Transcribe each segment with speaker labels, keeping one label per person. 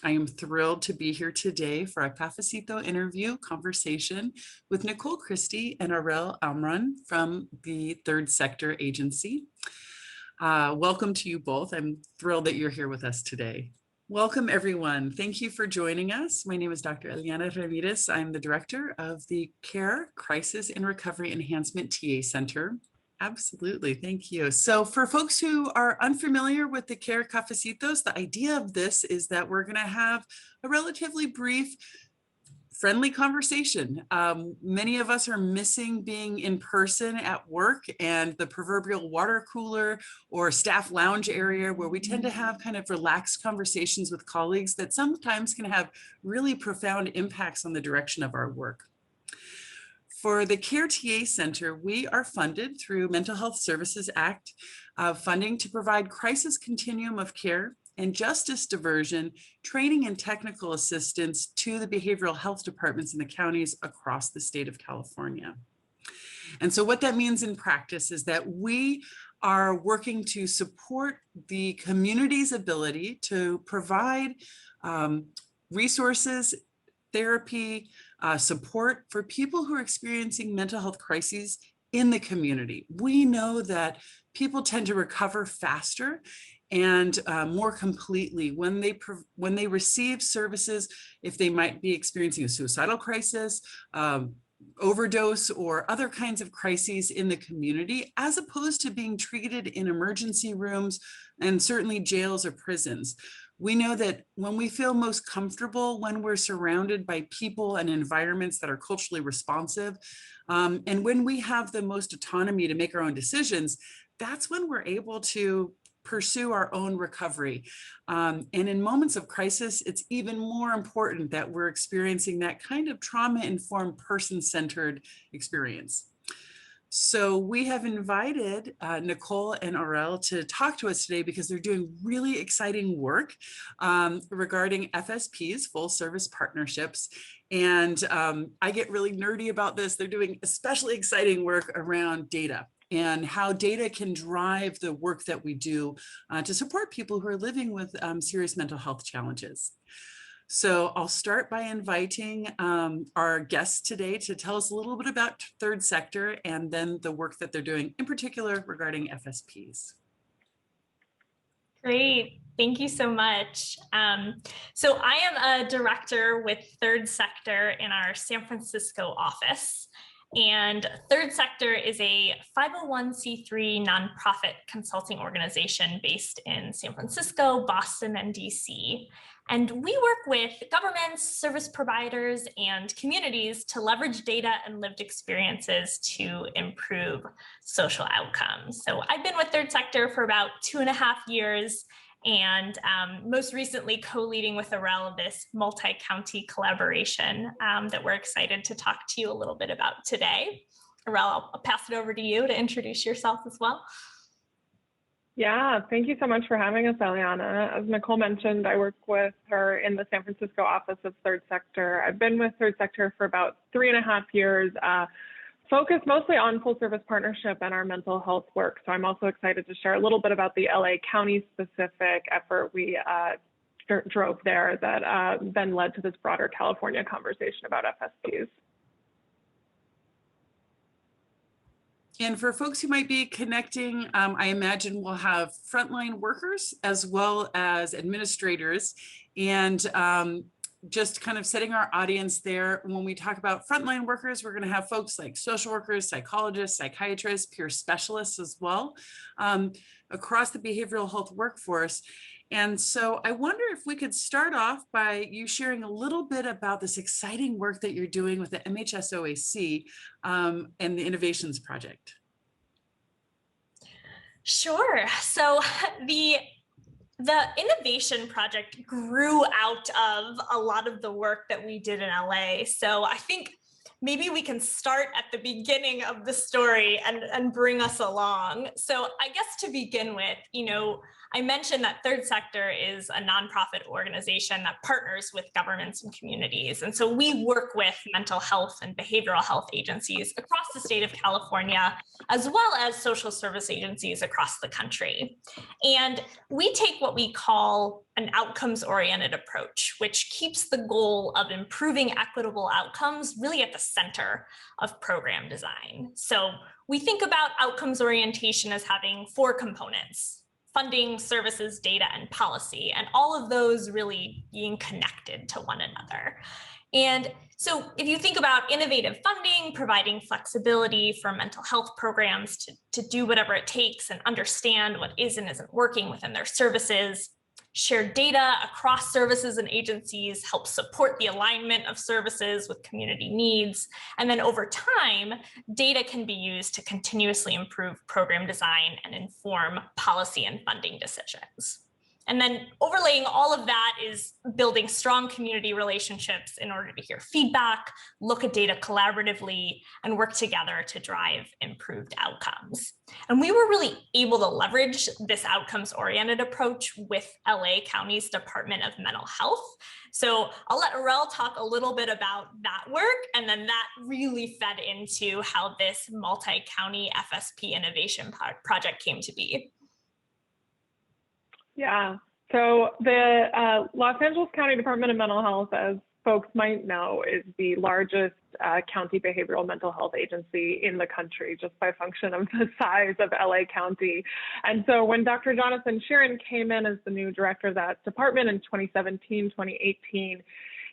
Speaker 1: I am thrilled to be here today for a Cafecito interview conversation with Nicole Kristi and Aurelle Amram from the Third Sector Agency. Welcome to you both. I'm thrilled that you're here with us today. Welcome, everyone. Thank you for joining us. My name is Dr. Eliana Ramirez. I'm the director of the CARE Crisis and Recovery Enhancement TA Center. Absolutely, thank you. So for folks who are unfamiliar with the CARE Cafecitos, the idea of this is that we're gonna have a relatively brief, friendly conversation. Many of us are missing being in person at work and the proverbial water cooler or staff lounge area where we tend to have kind of relaxed conversations with colleagues that sometimes can have really profound impacts on the direction of our work. For the CARE TA Center, we are funded through Mental Health Services Act funding to provide crisis continuum of care and justice diversion, training and technical assistance to the behavioral health departments in the counties across the state of California. And so what that means in practice is that we are working to support the community's ability to provide resources, therapy, support for people who are experiencing mental health crises in the community. We know that people tend to recover faster and more completely when they receive services, if they might be experiencing a suicidal crisis, overdose, or other kinds of crises in the community, as opposed to being treated in emergency rooms and certainly jails or prisons. We know that when we feel most comfortable, when we're surrounded by people and environments that are culturally responsive, and when we have the most autonomy to make our own decisions, that's when we're able to pursue our own recovery. And in moments of crisis, it's even more important that we're experiencing that kind of trauma-informed, person-centered experience. So we have invited Nicole and Aurelle to talk to us today because they're doing really exciting work regarding FSPs, full service partnerships. And I get really nerdy about this. They're doing especially exciting work around data and how data can drive the work that we do to support people who are living with serious mental health challenges. So I'll start by inviting our guests today to tell us a little bit about Third Sector and then the work that they're doing in particular regarding FSPs.
Speaker 2: Great, thank you so much. So I am a director with Third Sector in our San Francisco office. And Third Sector is a 501c3 nonprofit consulting organization based in San Francisco, Boston, and DC. And we work with governments, service providers, and communities to leverage data and lived experiences to improve social outcomes. So I've been with Third Sector for about 2.5 years, and most recently co-leading with Aurelle this multi-county collaboration that we're excited to talk to you a little bit about today. Aurelle, I'll pass it over to you to introduce yourself as well.
Speaker 3: Yeah, thank you so much for having us, Eliana. As Nicole mentioned, I work with her in the San Francisco office of Third Sector. I've been with Third Sector for about 3.5 years, focused mostly on full service partnership and our mental health work. So I'm also excited to share a little bit about the LA County specific effort we drove there that then led to this broader California conversation about FSPs.
Speaker 1: And for folks who might be connecting, I imagine we'll have frontline workers as well as administrators. And just kind of setting our audience there, when we talk about frontline workers, we're going to have folks like social workers, psychologists, psychiatrists, peer specialists as well, across the behavioral health workforce. And so I wonder if we could start off by you sharing a little bit about this exciting work that you're doing with the MHSOAC and the Innovations Project.
Speaker 2: Sure. So the Innovation Project grew out of a lot of the work that we did in LA. So I think maybe we can start at the beginning of the story and bring us along. So I guess to begin with, I mentioned that Third Sector is a nonprofit organization that partners with governments and communities. And so we work with mental health and behavioral health agencies across the state of California, as well as social service agencies across the country. And we take what we call an outcomes-oriented approach, which keeps the goal of improving equitable outcomes really at the center of program design. So we think about outcomes orientation as having 4 components: funding, services, data, and policy, and all of those really being connected to one another. And so if you think about innovative funding, providing flexibility for mental health programs to do whatever it takes and understand what is and isn't working within their services, shared data across services and agencies helps support the alignment of services with community needs. And then over time, data can be used to continuously improve program design and inform policy and funding decisions. And then overlaying all of that is building strong community relationships in order to hear feedback, look at data collaboratively, and work together to drive improved outcomes. And we were really able to leverage this outcomes-oriented approach with LA County's Department of Mental Health. So I'll let Aurelle talk a little bit about that work, and then that really fed into how this multi-county FSP innovation project came to be.
Speaker 3: Yeah, so the Los Angeles County Department of Mental Health, as folks might know, is the largest county behavioral mental health agency in the country, just by function of the size of LA County. And so when Dr. Jonathan Sheeran came in as the new director of that department in 2017, 2018,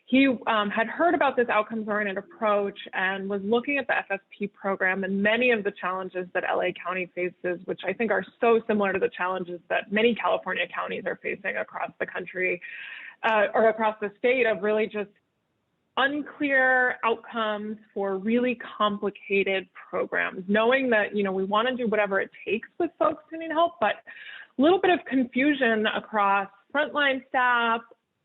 Speaker 3: he had heard about this outcomes-oriented approach and was looking at the FSP program and many of the challenges that LA County faces, which I think are so similar to the challenges that many California counties are facing across the country or across the state, of really just unclear outcomes for really complicated programs, knowing that, you know, we want to do whatever it takes with folks who need help, but a little bit of confusion across frontline staff,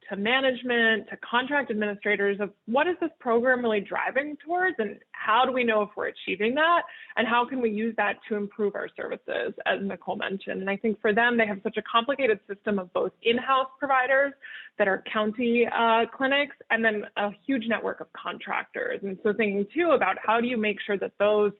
Speaker 3: to management, to contract administrators, of what is this program really driving towards, and how do we know if we're achieving that, and how can we use that to improve our services, as Nicole mentioned. And I think for them, they have such a complicated system of both in-house providers that are county clinics, and then a huge network of contractors. And so thinking too about how do you make sure that those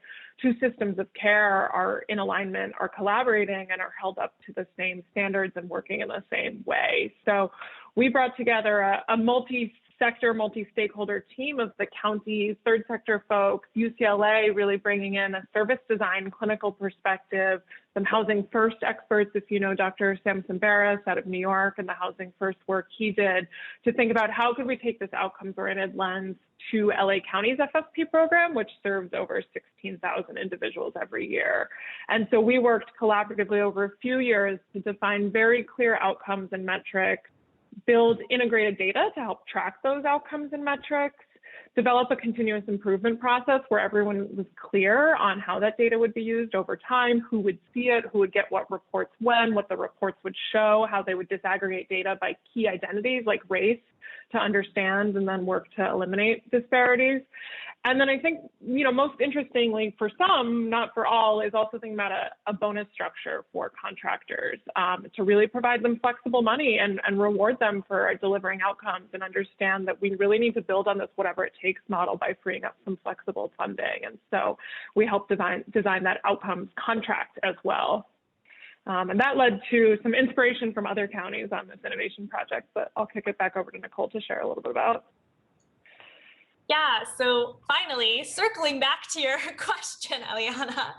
Speaker 3: 2 systems of care are in alignment, are collaborating, and are held up to the same standards and working in the same way. So we brought together a multi-sector, multi-stakeholder team of the county's Third Sector folks, UCLA really bringing in a service design clinical perspective, some housing first experts, if you know Dr. Samson Barris out of New York and the housing first work he did, to think about how could we take this outcomes-oriented lens to LA County's FSP program, which serves over 16,000 individuals every year. And so we worked collaboratively over a few years to define very clear outcomes and metrics, build integrated data to help track those outcomes and metrics, develop a continuous improvement process where everyone was clear on how that data would be used over time, who would see it, who would get what reports when, what the reports would show, how they would disaggregate data by key identities like race to understand and then work to eliminate disparities. And then I think, you know, most interestingly for some, not for all, is also thinking about a bonus structure for contractors to really provide them flexible money and reward them for delivering outcomes, and understand that we really need to build on this whatever it takes model by freeing up some flexible funding. And so we helped design that outcomes contract as well. And that led to some inspiration from other counties on this innovation project, but I'll kick it back over to Nicole to share a little bit about.
Speaker 2: Yeah, so finally, circling back to your question, Eliana,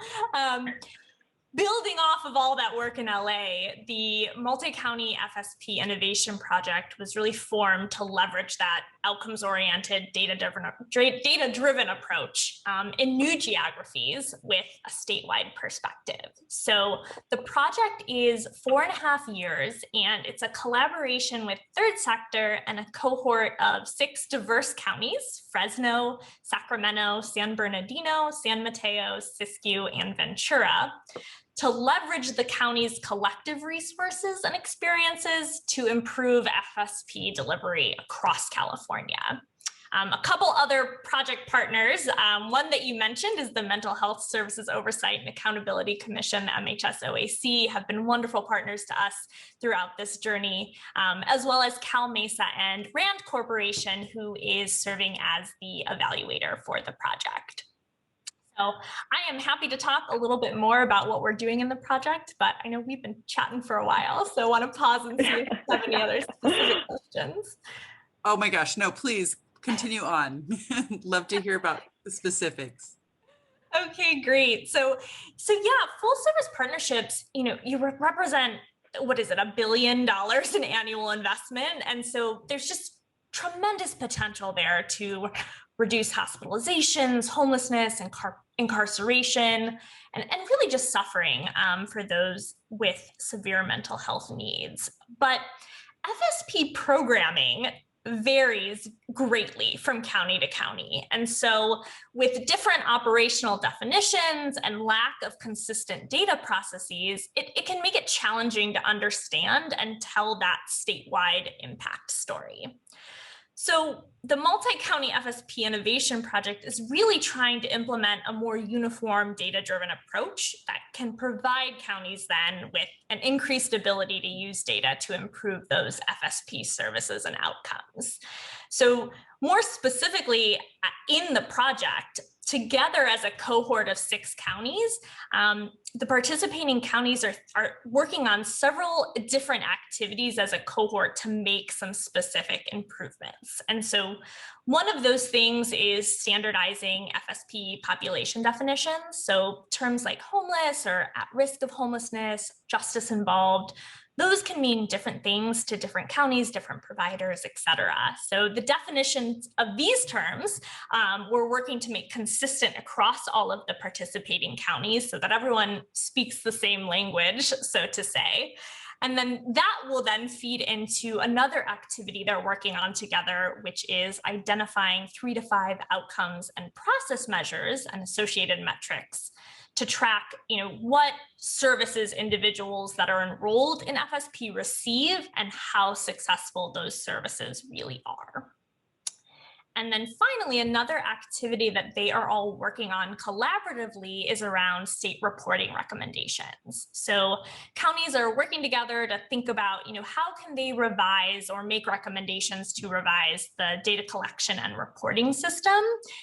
Speaker 2: building off of all that work in LA, the multi-county FSP innovation project was really formed to leverage that outcomes-oriented, data-driven approach in new geographies with a statewide perspective. So the project is 4.5 years, and it's a collaboration with Third Sector and a cohort of 6 diverse counties: Fresno, Sacramento, San Bernardino, San Mateo, Siskiyou, and Ventura, to leverage the county's collective resources and experiences to improve FSP delivery across California. A couple other project partners, one that you mentioned is the Mental Health Services Oversight and Accountability Commission, the MHS-OAC, have been wonderful partners to us throughout this journey, as well as Cal Mesa and Rand Corporation, who is serving as the evaluator for the project. So I am happy to talk a little bit more about what we're doing in the project, but I know we've been chatting for a while, so I want to pause and see if you have any other specific questions.
Speaker 1: Oh my gosh, no, please continue on. Love to hear about the specifics.
Speaker 2: Okay, great. So yeah, full service partnerships, you represent, what is it, $1 billion in annual investment. And so there's just tremendous potential there to reduce hospitalizations, homelessness, and incarceration, and really just suffering for those with severe mental health needs. But FSP programming varies greatly from county to county. And so with different operational definitions and lack of consistent data processes, it can make it challenging to understand and tell that statewide impact story. So the multi-county FSP innovation project is really trying to implement a more uniform data-driven approach that can provide counties then with an increased ability to use data to improve those FSP services and outcomes. So more specifically in the project, together as a cohort of 6 counties, the participating counties are working on several different activities as a cohort to make some specific improvements. And so one of those things is standardizing FSP population definitions. So terms like homeless or at risk of homelessness, justice involved, those can mean different things to different counties, different providers, et cetera. So the definitions of these terms, we're working to make consistent across all of the participating counties so that everyone speaks the same language, so to say. And then that will then feed into another activity they're working on together, which is identifying 3 to 5 outcomes and process measures and associated metrics to track, what services individuals that are enrolled in FSP receive and how successful those services really are. And then finally, another activity that they are all working on collaboratively is around state reporting recommendations. So counties are working together to think about, how can they revise or make recommendations to revise the data collection and reporting system.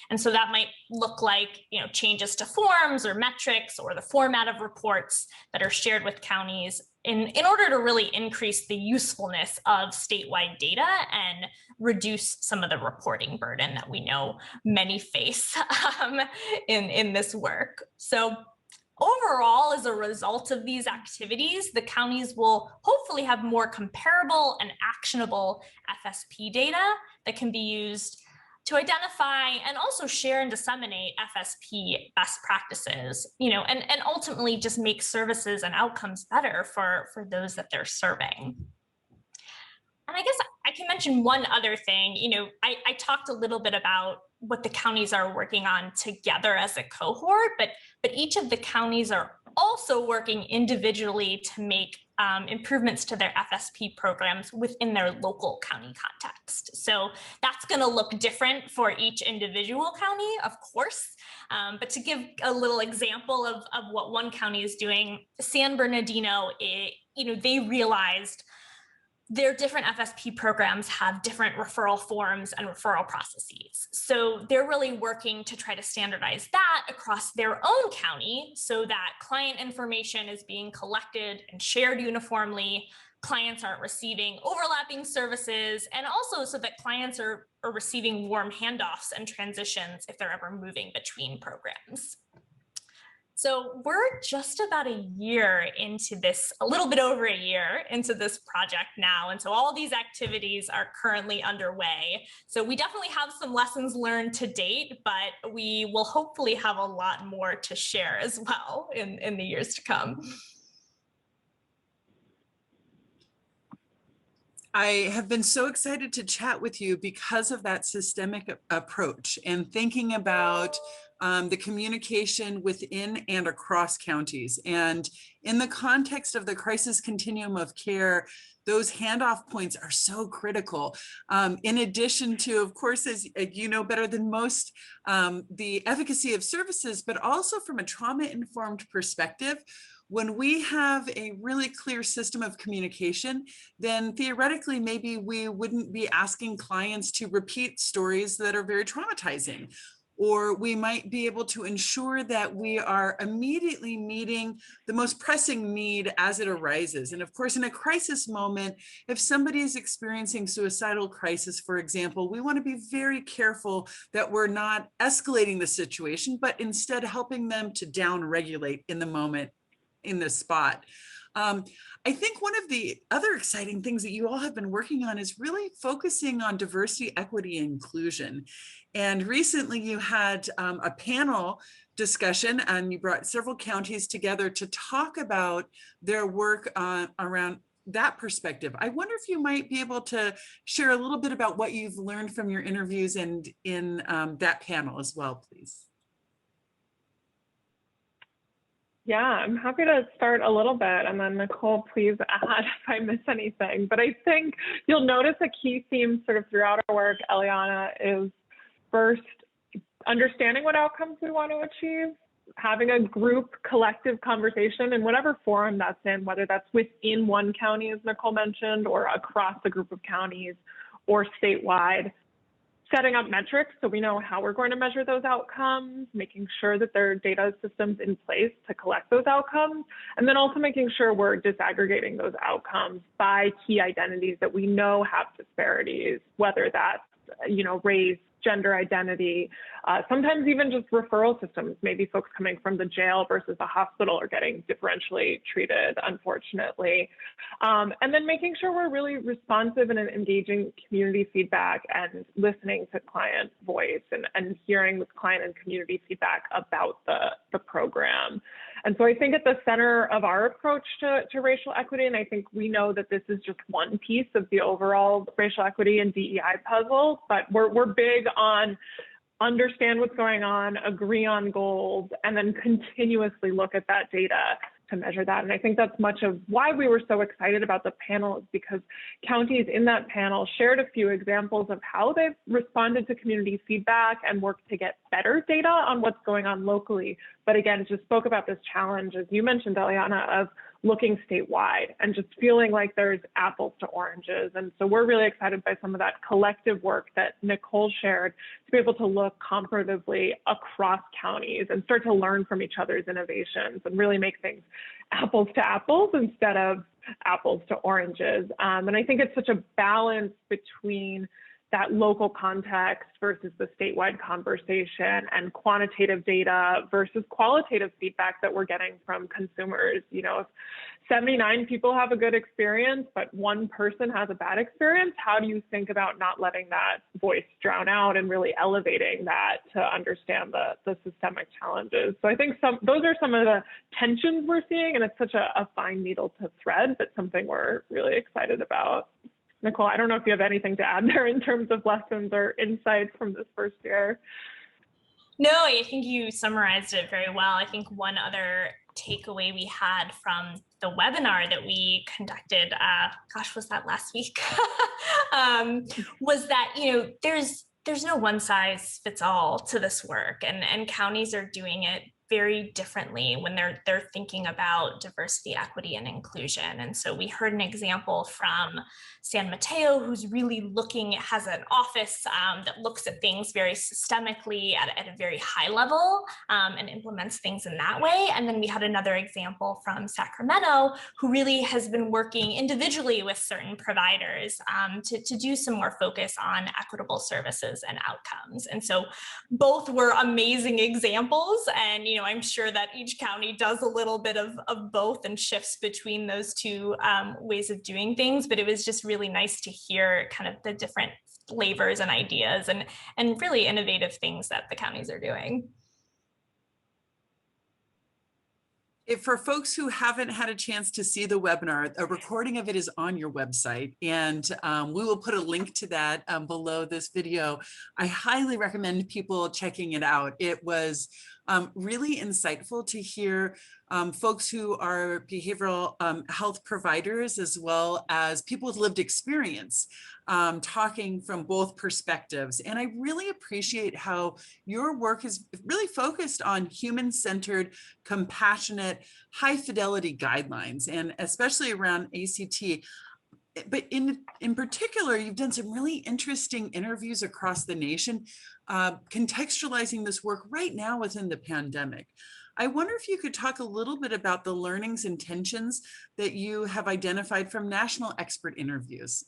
Speaker 2: And so that might look like, changes to forms or metrics or the format of reports that are shared with counties in order to really increase the usefulness of statewide data and reduce some of the reporting burden that we know many face in this work. So overall, as a result of these activities, the counties will hopefully have more comparable and actionable FSP data that can be used to identify and also share and disseminate FSP best practices, and ultimately just make services and outcomes better for those that they're serving. And I guess I can mention one other thing. I talked a little bit about what the counties are working on together as a cohort, but each of the counties are also working individually to make improvements to their FSP programs within their local county context. So that's going to look different for each individual county, of course. But to give a little example of what one county is doing, San Bernardino, they realized their different FSP programs have different referral forms and referral processes. So they're really working to try to standardize that across their own county so that client information is being collected and shared uniformly, clients aren't receiving overlapping services, and also so that clients are receiving warm handoffs and transitions if they're ever moving between programs. So we're just about a year into this, a little bit over a year into this project now. And so all these activities are currently underway. So we definitely have some lessons learned to date, but we will hopefully have a lot more to share as well in the years to come.
Speaker 1: I have been so excited to chat with you because of that systemic approach and thinking about the communication within and across counties. And in the context of the crisis continuum of care, those handoff points are so critical. In addition to, of course, as you know better than most, the efficacy of services, but also from a trauma-informed perspective. When we have a really clear system of communication, then theoretically, maybe we wouldn't be asking clients to repeat stories that are very traumatizing. Or we might be able to ensure that we are immediately meeting the most pressing need as it arises. And of course, in a crisis moment, if somebody is experiencing suicidal crisis, for example, we want to be very careful that we're not escalating the situation, but instead helping them to down-regulate in the moment, in the spot. I think one of the other exciting things that you all have been working on is really focusing on diversity, equity, and inclusion. And recently you had a panel discussion and you brought several counties together to talk about their work around that perspective. I wonder if you might be able to share a little bit about what you've learned from your interviews and in that panel as well, please.
Speaker 3: Yeah, I'm happy to start a little bit, and then Nicole, please add if I miss anything. But I think you'll notice a key theme sort of throughout our work, Eliana, is first, understanding what outcomes we want to achieve, having a group collective conversation in whatever forum that's in, whether that's within one county, as Nicole mentioned, or across a group of counties or statewide. Setting up metrics so we know how we're going to measure those outcomes, making sure that there are data systems in place to collect those outcomes, and then also making sure we're disaggregating those outcomes by key identities that we know have disparities, whether that's, race, gender identity, sometimes even just referral systems. Maybe folks coming from the jail versus the hospital are getting differentially treated, unfortunately. And then making sure we're really responsive and engaging community feedback and listening to client voice and hearing the client and community feedback about the program. And so I think at the center of our approach to racial equity, and I think we know that this is just one piece of the overall racial equity and DEI puzzle, but we're big on understand what's going on, agree on goals, and then continuously look at that data to measure that. And I think that's much of why we were so excited about the panel, is because counties in that panel shared a few examples of how they've responded to community feedback and worked to get better data on what's going on locally. But again, just spoke about this challenge, as you mentioned, Eliana, of looking statewide and just feeling like there's apples to oranges. And so we're really excited by some of that collective work that Nicole shared to be able to look comparatively across counties and start to learn from each other's innovations and really make things apples to apples instead of apples to oranges. And I think it's such a balance between that local context versus the statewide conversation and quantitative data versus qualitative feedback that we're getting from consumers. If 79 people have a good experience, but one person has a bad experience, how do you think about not letting that voice drown out and really elevating that to understand the systemic challenges? So I think those are some of the tensions we're seeing, and it's such a fine needle to thread, but something we're really excited about. Nicole, I don't know if you have anything to add there in terms of lessons or insights from this first year.
Speaker 2: No, I think you summarized it very well. I think one other takeaway we had from the webinar that we conducted, was that last week? Was that, there's no one size fits all to this work, and counties are doing it very differently when they're thinking about diversity, equity, and inclusion. And so we heard an example from San Mateo, who's really has an office that looks at things very systemically at a very high level and implements things in that way. And then we had another example from Sacramento, who really has been working individually with certain providers to do some more focus on equitable services and outcomes. And so both were amazing examples. And, I'm sure that each county does a little bit of both and shifts between those two ways of doing things. But it was just really nice to hear kind of the different flavors and ideas and really innovative things that the counties are doing.
Speaker 1: For folks who haven't had a chance to see the webinar, a recording of it is on your website, and we will put a link to that below this video. I highly recommend people checking it out. It was really insightful to hear folks who are behavioral health providers, as well as people with lived experience, talking from both perspectives. And I really appreciate how your work is really focused on human-centered, compassionate, high fidelity guidelines, and especially around ACT. But in particular, you've done some really interesting interviews across the nation, contextualizing this work right now within the pandemic. I wonder if you could talk a little bit about the learnings and tensions that you have identified from national expert interviews.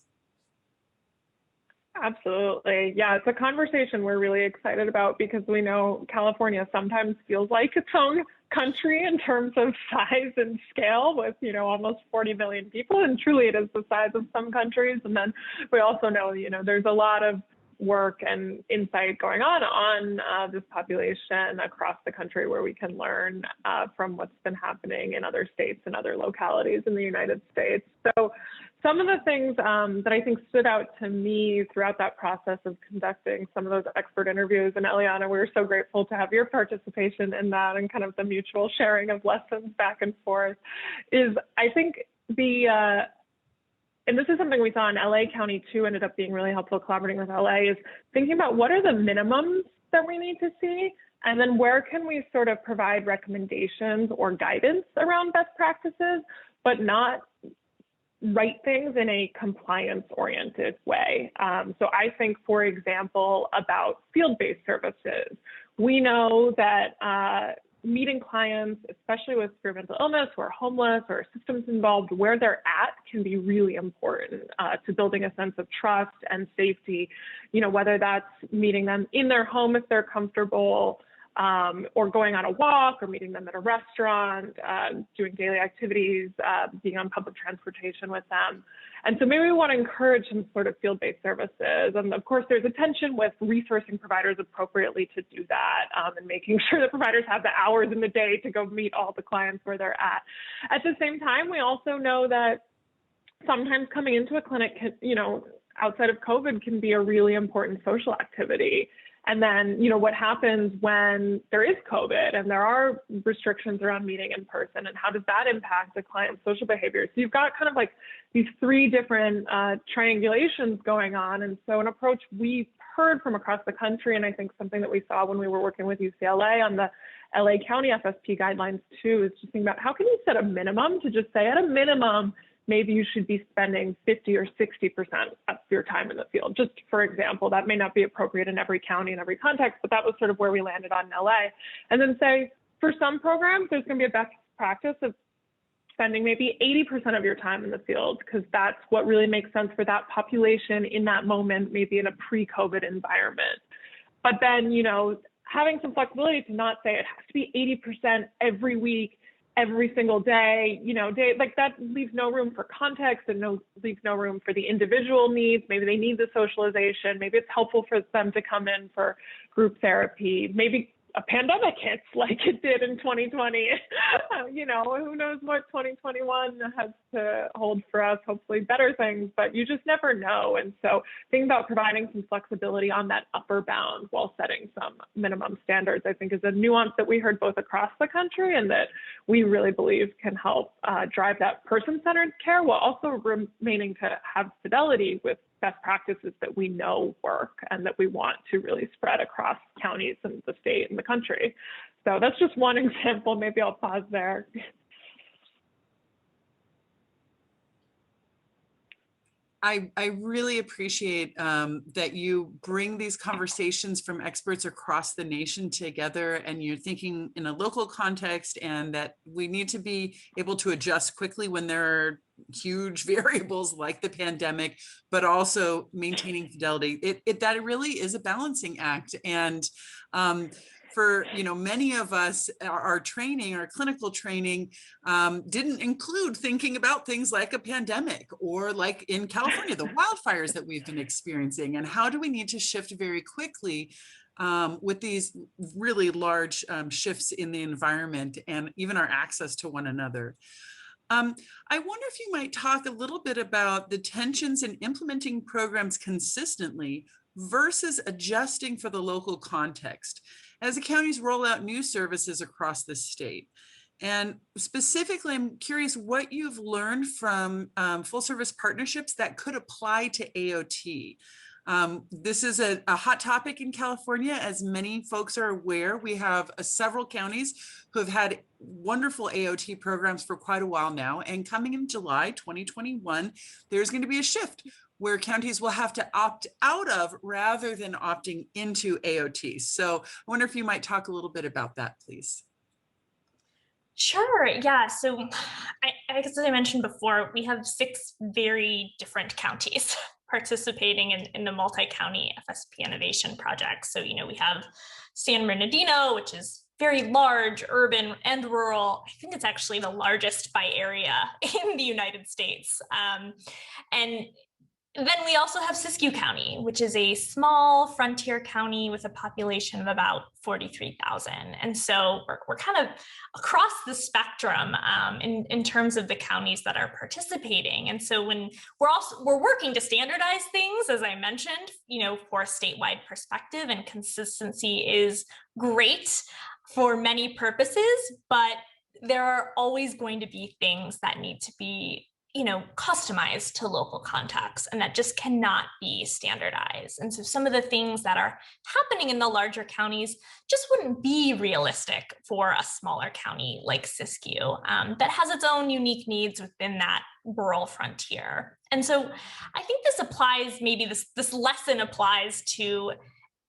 Speaker 3: Absolutely. Yeah, it's a conversation we're really excited about because we know California sometimes feels like its own country in terms of size and scale with, almost 40 million people. And truly it is the size of some countries. And then we also know, there's a lot of work and insight going on this population across the country where we can learn from what's been happening in other states and other localities in the United States. So some of the things that I think stood out to me throughout that process of conducting some of those expert interviews, and Eliana, we were so grateful to have your participation in that and kind of the mutual sharing of lessons back and forth, is I think and this is something we saw in LA County too, ended up being really helpful collaborating with LA, is thinking about what are the minimums that we need to see, and then where can we sort of provide recommendations or guidance around best practices, but not write things in a compliance-oriented way. So I think, for example, about field-based services. We know that meeting clients, especially with severe mental illness who are homeless or systems involved, where they're at can be really important to building a sense of trust and safety, whether that's meeting them in their home if they're comfortable, or going on a walk, or meeting them at a restaurant, doing daily activities, being on public transportation with them. And so maybe we want to encourage some sort of field-based services. And of course, there's a tension with resourcing providers appropriately to do that, and making sure that providers have the hours in the day to go meet all the clients where they're at. At the same time, we also know that sometimes coming into a clinic, outside of COVID, can be a really important social activity. And then, what happens when there is COVID and there are restrictions around meeting in person, and how does that impact the client's social behavior? So you've got kind of like these three different triangulations going on. And so an approach we heard from across the country, and I think something that we saw when we were working with UCLA on the LA County FSP guidelines too, is just thinking about how can you set a minimum to just say at a minimum, maybe you should be spending 50 or 60% of your time in the field. Just for example, that may not be appropriate in every county and every context, but that was sort of where we landed on in LA. And then say, for some programs, there's going to be a best practice of spending maybe 80% of your time in the field, because that's what really makes sense for that population in that moment, maybe in a pre-COVID environment. But then, having some flexibility to not say it has to be 80% every week, every single day, like that leaves no room for context and leaves no room for the individual needs. Maybe they need the socialization. Maybe it's helpful for them to come in for group therapy. Maybe a pandemic hits like it did in 2020. Who knows what 2021 has to hold for us, hopefully better things, but you just never know. And so thinking about providing some flexibility on that upper bound while setting some minimum standards, I think is a nuance that we heard both across the country and that we really believe can help drive that person-centered care while also remaining to have fidelity with best practices that we know work and that we want to really spread across counties and the state and the country. So that's just one example. Maybe I'll pause there.
Speaker 1: I really appreciate that you bring these conversations from experts across the nation together, and you're thinking in a local context, and that we need to be able to adjust quickly when there are huge variables like the pandemic, but also maintaining fidelity. That really is a balancing act. And for many of us, our training, our clinical training didn't include thinking about things like a pandemic, or like in California, the wildfires that we've been experiencing, and how do we need to shift very quickly with these really large shifts in the environment and even our access to one another. I wonder if you might talk a little bit about the tensions in implementing programs consistently versus adjusting for the local context as the counties roll out new services across the state. And specifically, I'm curious what you've learned from full service partnerships that could apply to AOT. This is a hot topic in California, as many folks are aware. We have several counties who have had wonderful AOT programs for quite a while now. And coming in July 2021, there's going to be a shift where counties will have to opt out of rather than opting into AOT. So I wonder if you might talk a little bit about that, please.
Speaker 2: Sure. Yeah. So I guess as I mentioned before, we have 6 very different counties participating in the multi-county FSP innovation project. So, we have San Bernardino, which is very large, urban and rural. I think it's actually the largest by area in the United States. And then we also have Siskiyou County, which is a small frontier county with a population of about 43,000. And so we're kind of across the spectrum in terms of the counties that are participating. And so when we're working to standardize things, as I mentioned, for a statewide perspective, and consistency is great for many purposes, but there are always going to be things that need to be customized to local contexts, and that just cannot be standardized. And so some of the things that are happening in the larger counties just wouldn't be realistic for a smaller county like Siskiyou that has its own unique needs within that rural frontier. And so I think this applies, maybe this lesson applies to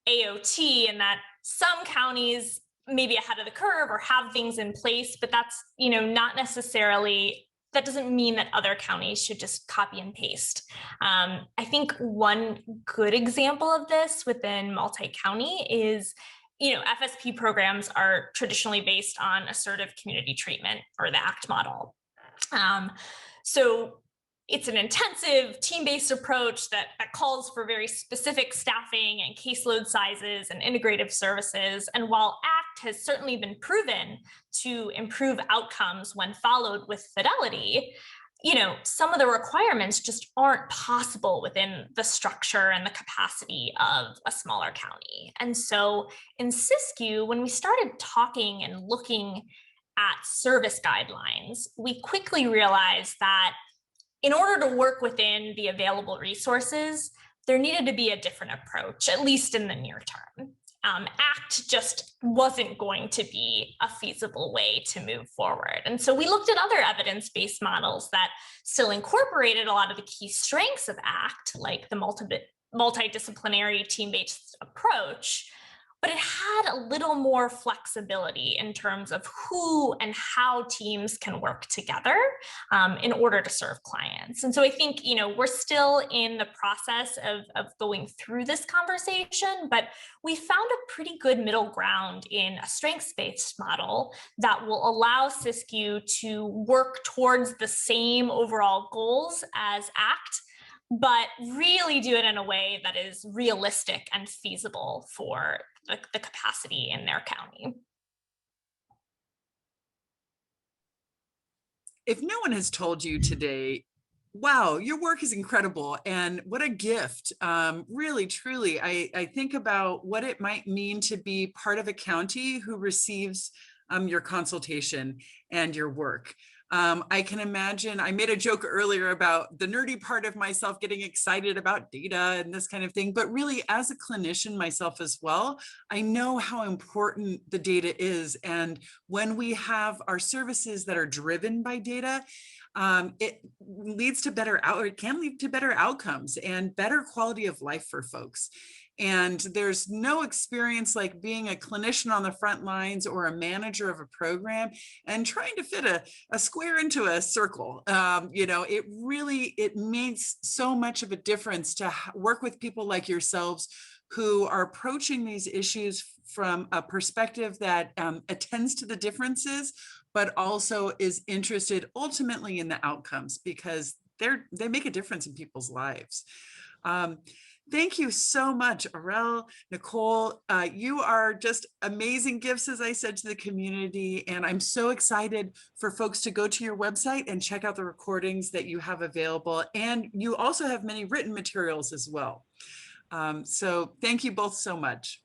Speaker 2: AOT, in that some counties may be ahead of the curve or have things in place, but that's, not necessarily, that doesn't mean that other counties should just copy and paste. I think one good example of this within multi-county is, FSP programs are traditionally based on assertive community treatment, or the ACT model. So it's an intensive team-based approach that calls for very specific staffing and caseload sizes and integrative services. And while ACT has certainly been proven to improve outcomes when followed with fidelity, some of the requirements just aren't possible within the structure and the capacity of a smaller county. And so in Siskiyou, when we started talking and looking at service guidelines, we quickly realized that in order to work within the available resources, there needed to be a different approach, at least in the near term. ACT just wasn't going to be a feasible way to move forward. And so we looked at other evidence-based models that still incorporated a lot of the key strengths of ACT, like the multidisciplinary team-based approach, but it had a little more flexibility in terms of who and how teams can work together in order to serve clients. And so I think, we're still in the process of going through this conversation, but we found a pretty good middle ground in a strengths-based model that will allow Siskiyou to work towards the same overall goals as ACT, but really do it in a way that is realistic and feasible for the capacity in their county.
Speaker 1: If no one has told you today, wow, your work is incredible and what a gift, really, truly, I think about what it might mean to be part of a county who receives your consultation and your work. I can imagine, I made a joke earlier about the nerdy part of myself getting excited about data and this kind of thing, but really as a clinician myself as well, I know how important the data is. And when we have our services that are driven by data, it leads to it can lead to better outcomes and better quality of life for folks. And there's no experience like being a clinician on the front lines or a manager of a program and trying to fit a square into a circle. It makes so much of a difference to work with people like yourselves who are approaching these issues from a perspective that attends to the differences, but also is interested ultimately in the outcomes, because they make a difference in people's lives. Thank you so much, Aurelle, Nicole. You are just amazing gifts, as I said, to the community. And I'm so excited for folks to go to your website and check out the recordings that you have available. And you also have many written materials as well. So thank you both so much.